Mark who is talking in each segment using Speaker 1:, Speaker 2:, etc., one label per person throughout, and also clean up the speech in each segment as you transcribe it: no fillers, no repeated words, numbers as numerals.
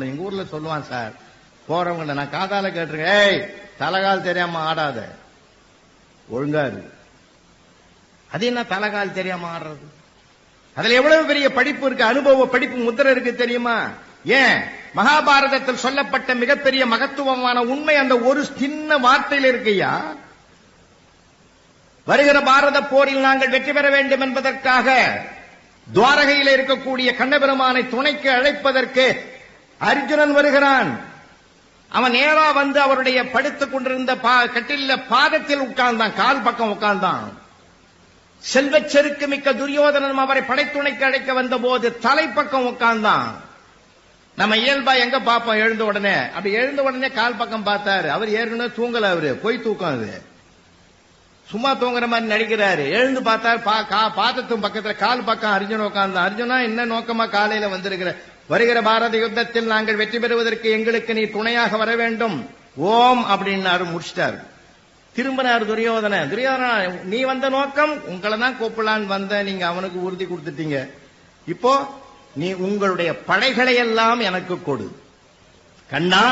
Speaker 1: எங்க ஊர்ல சொல்லுவான் சார், போறவங்க நான் காதால கேட்டிருக்கேன், ஏய் தலகால் தெரியாம ஆடாத, ஒழுங்கா இருக்கு. அது என்ன தலகால் தெரியாம ஆடுறது? அதுல எவ்வளவு பெரிய படிப்பு இருக்கு, அனுபவ படிப்பு முத்திரை இருக்கு தெரியுமா? ஏன் மகாபாரதத்தில் சொல்லப்பட்ட மிகப்பெரிய மகத்துவமான உண்மை அந்த ஒரு சின்ன வார்த்தையில் இருக்கையா. வருகிற பாரத போரில் நாங்கள் வெற்றி பெற வேண்டும் என்பதற்காக துவாரகையில் இருக்கக்கூடிய கண்ணபெருமானை துணைக்கு அழைப்பதற்கு அர்ஜுனன் வருகிறான். அவன் நேரா வந்து அவருடைய படுத்துக் கொண்டிருந்த கட்டில பாதத்தில் உட்கார்ந்தான், கால் பக்கம் உட்கார்ந்தான். செல்வச் செருக்கு மிக்க துரியோதனன் அவரை படைத்துணைக்கு அழைக்க வந்த போது தலைப்பக்கம் உட்கார்ந்தான். நம்ம இயல்பா எங்க பார்ப்போம், எழுந்த உடனே அப்படி எழுந்த உடனே கால் பக்கம் பார்த்தாரு. அவர் ஏற்கனவே தூங்கல, அவரு போய் தூக்கம், அது சும்மா தூங்குற மாதிரி நடிக்கிறாரு. எழுந்து பார்த்தாரு, பாதத்தும் பக்கத்துல கால் பக்கம் அர்ஜுன உட்கார்ந்தான். அர்ஜுனா என்ன நோக்கமா காலையில வந்திருக்கிற? வருகிற பாரத யுத்தத்தில் நாங்கள் வெற்றி பெறுவதற்கு எங்களுக்கு நீ துணையாக வர வேண்டும், ஓம் அப்படின்னாரு. முடிச்சிட்டாரு. திரும்பினார் துரியோதன. நீ வந்த நோக்கம் உங்களை தான் கூப்பிடலான்னு வந்த, நீங்க அவனுக்கு உறுதி கொடுத்துட்டீங்க. இப்போ நீ உங்களுடைய படைகளை எல்லாம் எனக்கு கொடு கண்ணா,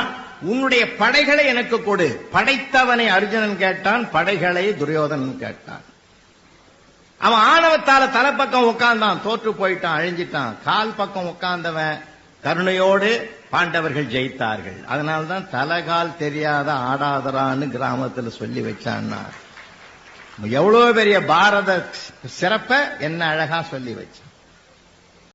Speaker 1: உன்னுடைய படைகளை எனக்கு கொடு. படைத்தவனை அர்ஜுனன் கேட்டான், படைகளை துரியோதனன் கேட்டான். அவன் ஆணவத்தால தலைப்பக்கம் உட்கார்ந்தான், தோற்று போயிட்டான், அழிஞ்சிட்டான். கால் பக்கம் உட்கார்ந்தவன் கருணையோடு பாண்டவர்கள் ஜெயித்தார்கள். அதனால்தான் தலகால் தெரியாத ஆடாதரான்னு கிராமத்தில் சொல்லி வச்சான்னா, எவ்வளவு பெரிய பாரத சிறப்ப என்ன அழகா சொல்லி வச்சான்.